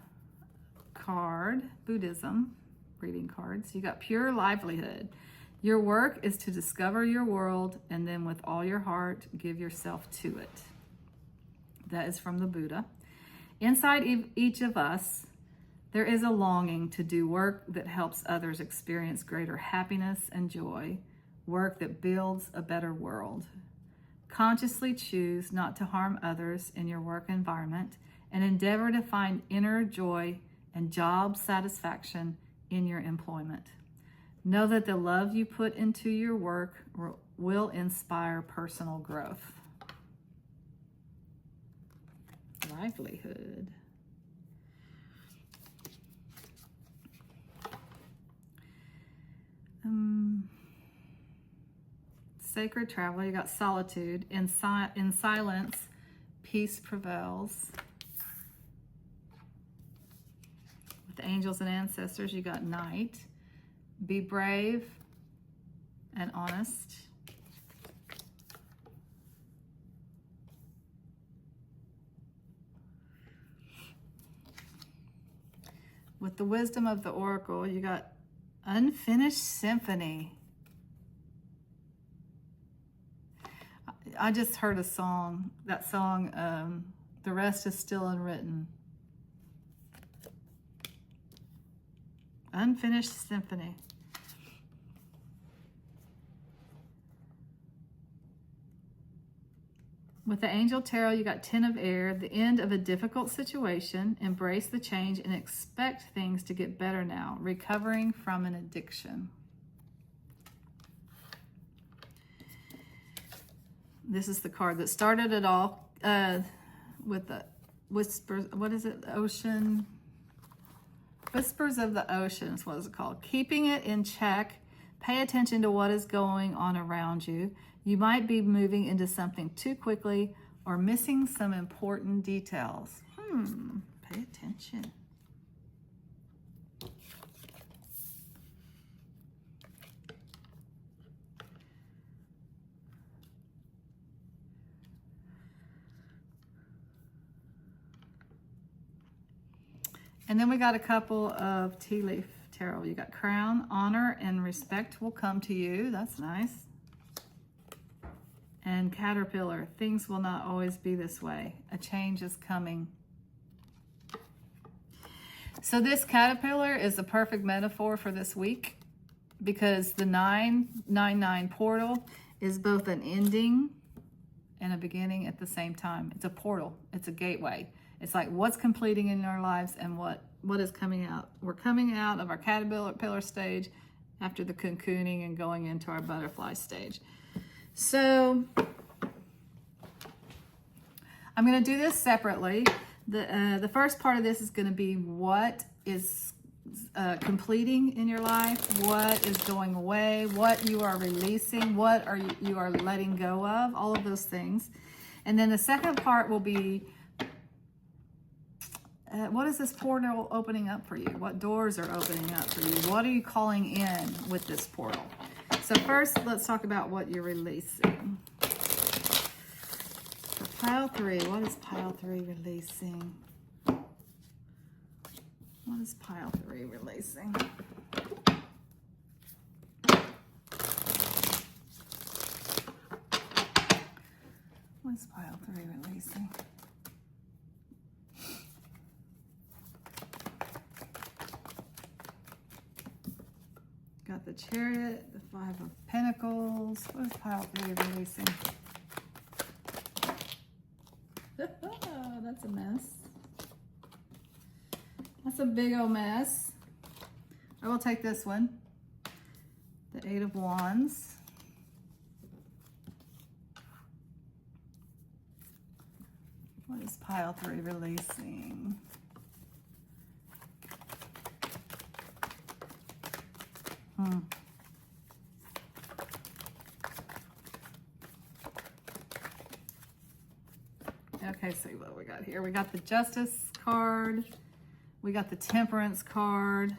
card, Buddhism reading cards, you got pure livelihood. Your work is to discover your world, and then with all your heart, give yourself to it. That is from the Buddha. Inside each of us, there is a longing to do work that helps others experience greater happiness and joy, work that builds a better world. Consciously choose not to harm others in your work environment and endeavor to find inner joy and job satisfaction in your employment. Know that the love you put into your work will inspire personal growth. Livelihood. Sacred travel, you got solitude. In silence, peace prevails. With the angels and ancestors, you got night. Be brave and honest. With the wisdom of the oracle, you got unfinished symphony. I just heard a song, that song, The Rest is Still Unwritten. Unfinished symphony. With the Angel Tarot, you got Ten of Air, the end of a difficult situation. Embrace the change and expect things to get better now. Recovering from an addiction. This is the card that started it all with the whispers. What is it? Ocean. Whispers of the Ocean is what is it called. Keeping it in check. Pay attention to what is going on around you. You might be moving into something too quickly or missing some important details. Pay attention. And then we got a couple of tea leaf tarot. You got Crown, honor and respect will come to you. That's nice. And Caterpillar, things will not always be this way. A change is coming. So this caterpillar is the perfect metaphor for this week because the 999 portal is both an ending and a beginning at the same time. It's a portal. It's a gateway. It's like what's completing in our lives and what is coming out. We're coming out of our caterpillar stage after the cocooning and going into our butterfly stage. So I'm going to do this separately. The first part of this is going to be what is completing in your life, what is going away, what you are releasing, what you are letting go of, all of those things. And then the second part will be what is this portal opening up for you? What doors are opening up for you? What are you calling in with this portal? So first, let's talk about what you're releasing. For pile 3, what is pile 3 releasing? What is pile 3 releasing? What is pile 3 releasing? Got the Chariot, the 5 of Pentacles. What is pile 3 releasing? That's a mess. That's a big old mess. I will take this one. The 8 of Wands. What is pile 3 releasing? Okay, see what we got here. We got the Justice card. We got the Temperance card.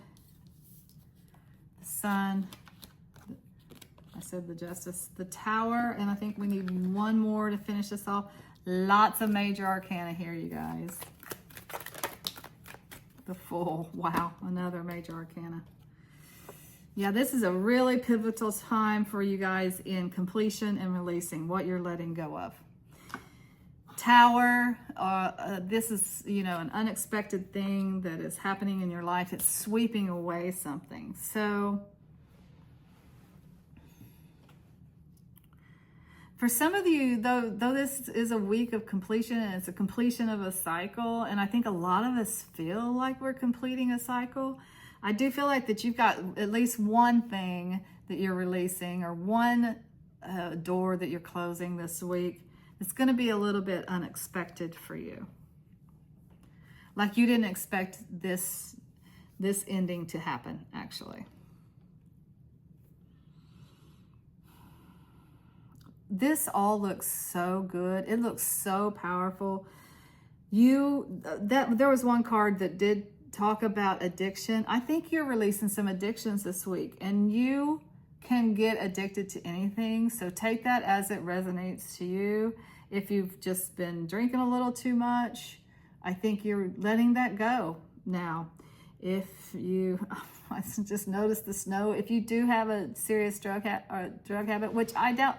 The Sun. I said the Justice. The Tower. And I think we need one more to finish this off. Lots of major arcana here, you guys. The Fool. Wow, another major arcana. Yeah, this is a really pivotal time for you guys in completion and releasing what you're letting go of. Tower, this is, you know, an unexpected thing that is happening in your life. It's sweeping away something. So for some of you, though this is a week of completion and it's a completion of a cycle, and I think a lot of us feel like we're completing a cycle, I do feel like that you've got at least one thing that you're releasing or one door that you're closing this week. It's going to be a little bit unexpected for you. Like you didn't expect this ending to happen, actually. This all looks so good. It looks so powerful. There was one card that did talk about addiction. I think you're releasing some addictions this week, and you can get addicted to anything. So take that as it resonates to you. If you've just been drinking a little too much, I think you're letting that go now. If you, I just noticed the snow. If you do have a serious drug habit, which I doubt.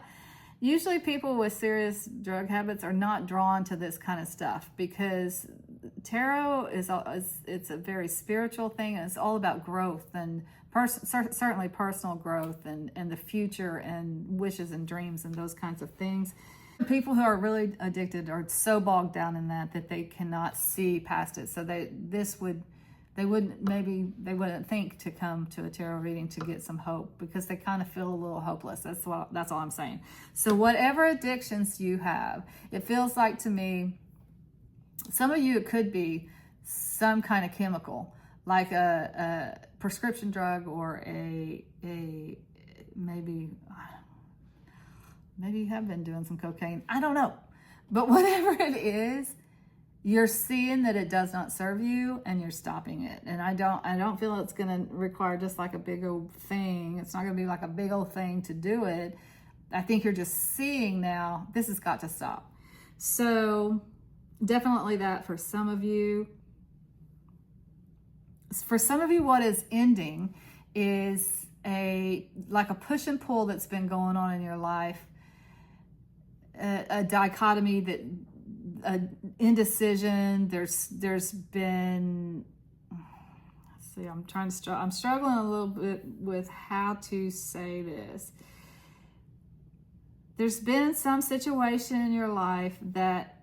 Usually people with serious drug habits are not drawn to this kind of stuff because tarot it's a very spiritual thing, and it's all about growth and certainly personal growth and the future and wishes and dreams and those kinds of things. People who are really addicted are so bogged down in that they cannot see past it. So they wouldn't think to come to a tarot reading to get some hope because they kind of feel a little hopeless. That's all I'm saying. So whatever addictions you have, it feels like to me, some of you, it could be some kind of chemical, like a prescription drug or maybe you have been doing some cocaine. I don't know. But whatever it is, you're seeing that it does not serve you and you're stopping it. And I don't feel it's going to require just like a big old thing. It's not going to be like a big old thing to do it. I think you're just seeing now, this has got to stop. So definitely that for some of you. For some of you, what is ending is like a push and pull that's been going on in your life. A dichotomy that indecision. There's been, let's see, I'm struggling a little bit with how to say this. There's been some situation in your life that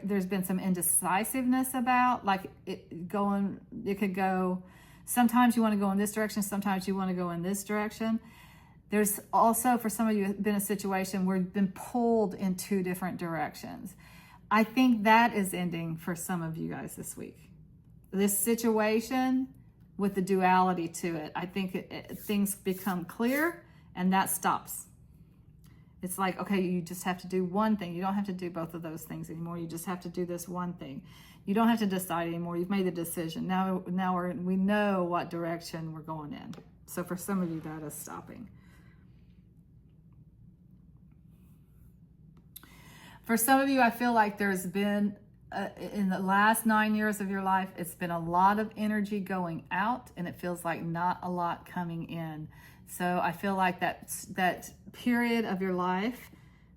there's been some indecisiveness about, like it could go, sometimes you want to go in this direction, sometimes you want to go in this direction. There's also, for some of you, been a situation where you've been pulled in two different directions. I think that is ending for some of you guys this week. This situation with the duality to it, I think things become clear and that stops. It's like, okay, you just have to do one thing. You don't have to do both of those things anymore. You just have to do this one thing. You don't have to decide anymore. You've made the decision. Now we know what direction we're going in. So for some of you, that is stopping. For some of you, I feel like there's been, in the last 9 years of your life, it's been a lot of energy going out and it feels like not a lot coming in. So I feel like that period of your life,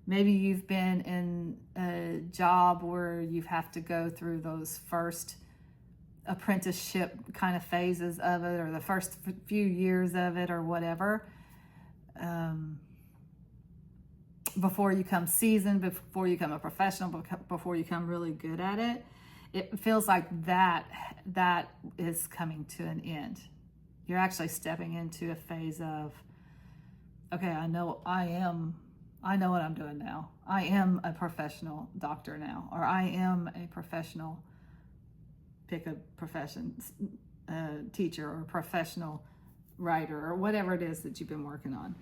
maybe you've been in a job where you have to go through those first apprenticeship kind of phases of it, or the first few years of it, or whatever. Before you become seasoned, before you become a professional, before you become really good at it, it feels like that is coming to an end. You're actually stepping into a phase of, okay, I know what I'm doing now. I am a professional doctor now, or I am a professional, pick a profession, teacher or professional writer or whatever it is that you've been working on.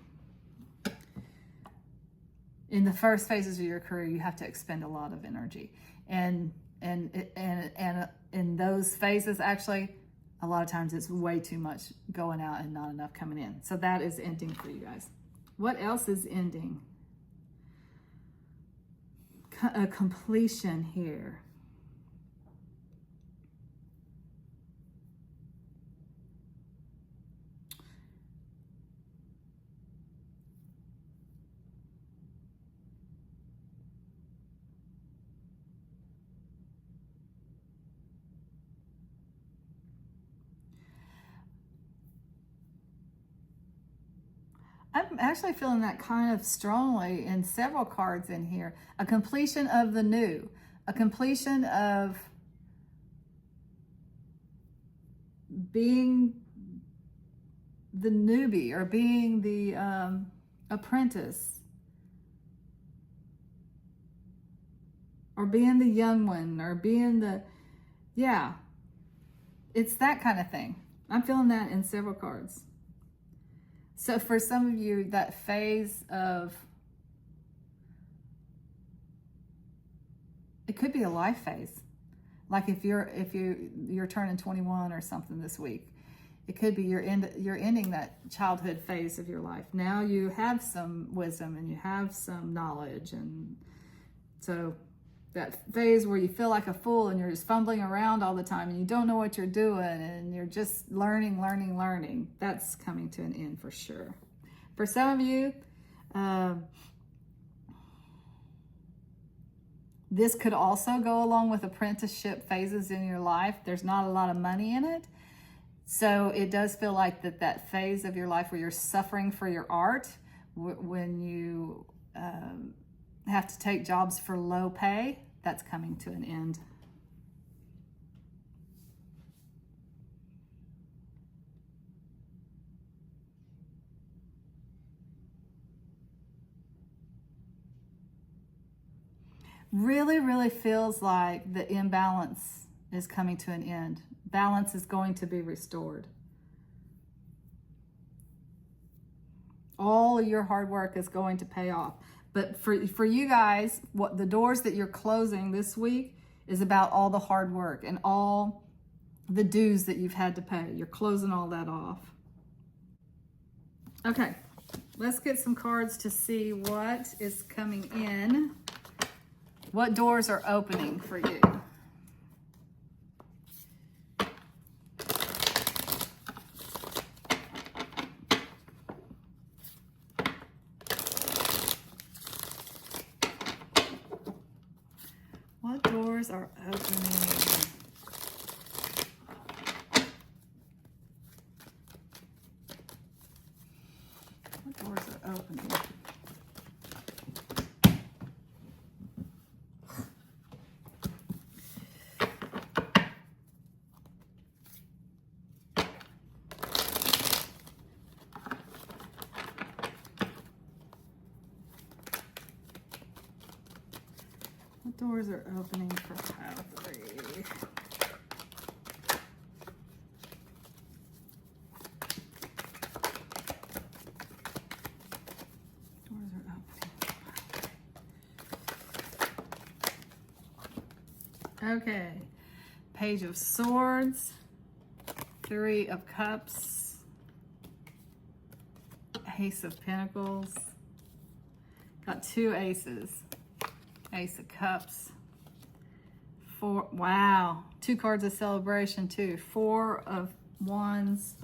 in the first phases of your career, you have to expend a lot of energy. And in those phases, actually, a lot of times it's way too much going out and not enough coming in. So that is ending for you guys. What else is ending? A completion here. I'm actually feeling that kind of strongly in several cards in here. A completion of the new, a completion of being the newbie or being the apprentice or being the young one or being the, yeah, it's that kind of thing. I'm feeling that in several cards. So for some of you, that phase of, it could be a life phase. Like if you're turning 21 or something this week, it could be you're ending that childhood phase of your life. Now you have some wisdom and you have some knowledge, and so that phase where you feel like a fool and you're just fumbling around all the time and you don't know what you're doing and you're just learning, that's coming to an end for sure. For some of you, this could also go along with apprenticeship phases in your life. There's not a lot of money in it. So it does feel like that phase of your life where you're suffering for your art, when you have to take jobs for low pay, that's coming to an end. Really feels like the imbalance is coming to an end. Balance is going to be restored. All of your hard work is going to pay off. But for you guys, what the doors that you're closing this week is about all the hard work and all the dues that you've had to pay. You're closing all that off. Okay, let's get some cards to see what is coming in. What doors are opening for you? What doors are opening? What doors are opening? What doors are opening for pile 3? Doors are opening. Okay. Page of Swords, 3 of Cups, Ace of Pentacles. Got 2 aces. Ace of Cups, 4, wow, 2 cards of celebration too. 4 of Wands,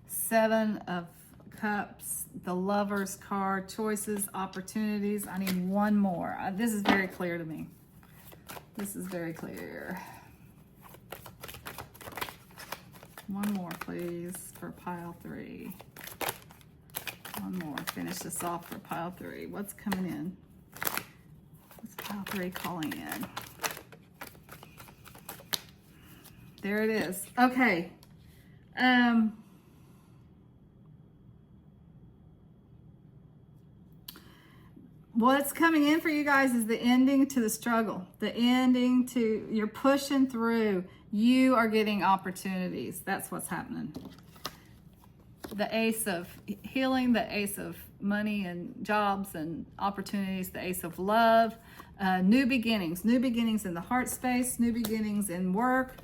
7 of Cups, the Lover's card, choices, opportunities. I need one more. This is very clear to me. This is very clear. One more, please, for pile 3. One more. Finish this off for pile 3. What's coming in? What's pile 3 calling in? There it is. Okay. What's coming in for you guys is the ending to the struggle. The ending to, you're pushing through. You are getting opportunities. That's what's happening. the ace of healing, the ace of money and jobs and opportunities, the ace of love, new beginnings in the heart space, new beginnings in work.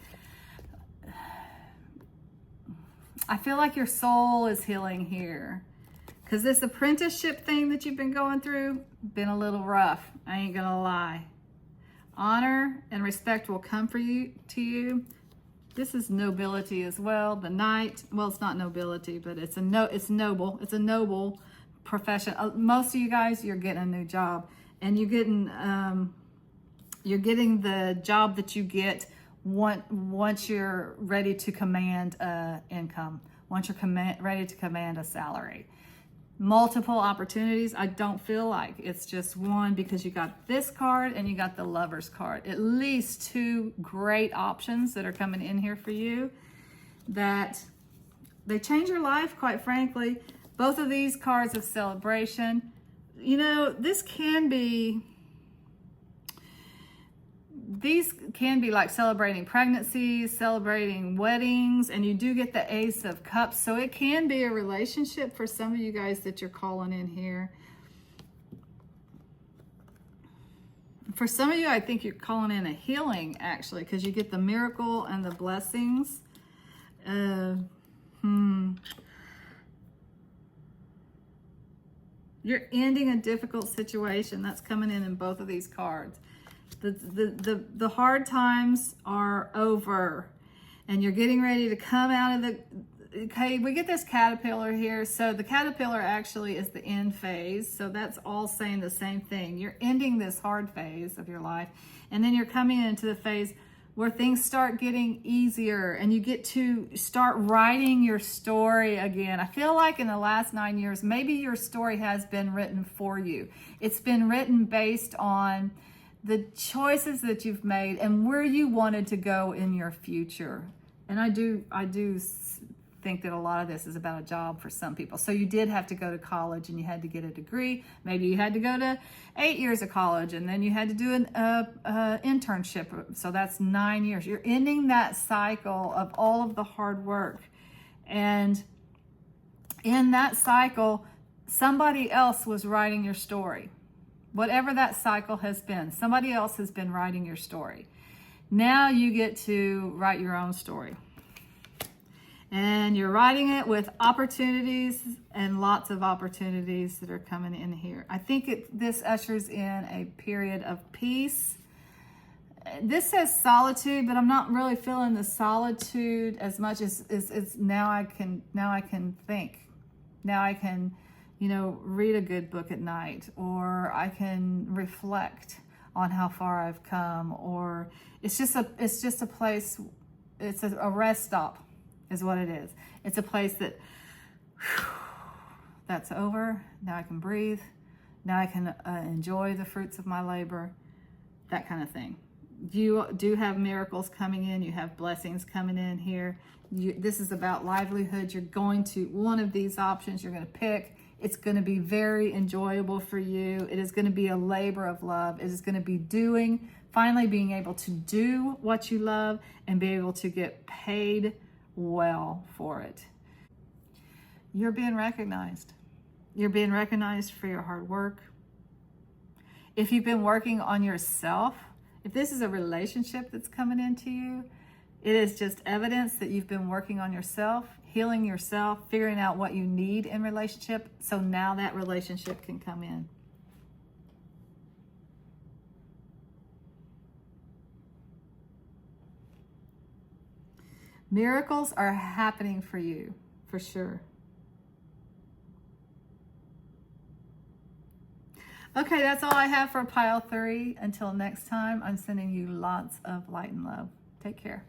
I feel like your soul is healing here, because this apprenticeship thing that you've been going through, been a little rough. I ain't gonna lie. Honor and respect will come to you. This is nobility as well. The Knight, well, it's not nobility, but it's noble. It's a noble profession. Most of you guys, you're getting a new job, and you're getting the job that you get once you're ready to command income, once you're ready to command a salary. Multiple opportunities. I don't feel like it's just one, because you got this card and you got the Lover's card. At least two great options that are coming in here for you, that they change your life, quite frankly. Both of these cards of celebration. You know, these can be like celebrating pregnancies, celebrating weddings, and you do get the Ace of Cups. So it can be a relationship for some of you guys that you're calling in here. For some of you, I think you're calling in a healing, actually, because you get the miracle and the blessings. You're ending a difficult situation. That's coming in both of these cards. The hard times are over, and you're getting ready to come out of the, okay, we get this caterpillar here. So the caterpillar actually is the end phase. So that's all saying the same thing. You're ending this hard phase of your life, and then you're coming into the phase where things start getting easier, and you get to start writing your story again. I feel like in the last 9 years, maybe your story has been written for you. It's been written based on the choices that you've made and where you wanted to go in your future. And I do think that a lot of this is about a job for some people. So you did have to go to college and you had to get a degree. Maybe you had to go to 8 years of college, and then you had to do an internship. So that's 9 years. You're ending that cycle of all of the hard work. And in that cycle, somebody else was writing your story. Whatever that cycle has been, somebody else has been writing your story. Now you get to write your own story. And you're writing it with opportunities, and lots of opportunities that are coming in here. I think this ushers in a period of peace. This says solitude, but I'm not really feeling the solitude as much as now I can think. Now I can, read a good book at night, or I can reflect on how far I've come, or it's just a place, it's a rest stop is what it is. It's a place that, that's over. Now I can breathe. Now I can enjoy the fruits of my labor, that kind of thing. You do have miracles coming in. You have blessings coming in here. This is about livelihood. You're going to, one of these options you're going to pick. It's going to be very enjoyable for you. It is going to be a labor of love. It is going to be finally being able to do what you love and be able to get paid well for it. You're being recognized. You're being recognized for your hard work. If you've been working on yourself, if this is a relationship that's coming into you, it is just evidence that you've been working on yourself, healing yourself, figuring out what you need in relationship. So now that relationship can come in. Miracles are happening for you, for sure. Okay, that's all I have for pile 3. Until next time, I'm sending you lots of light and love. Take care.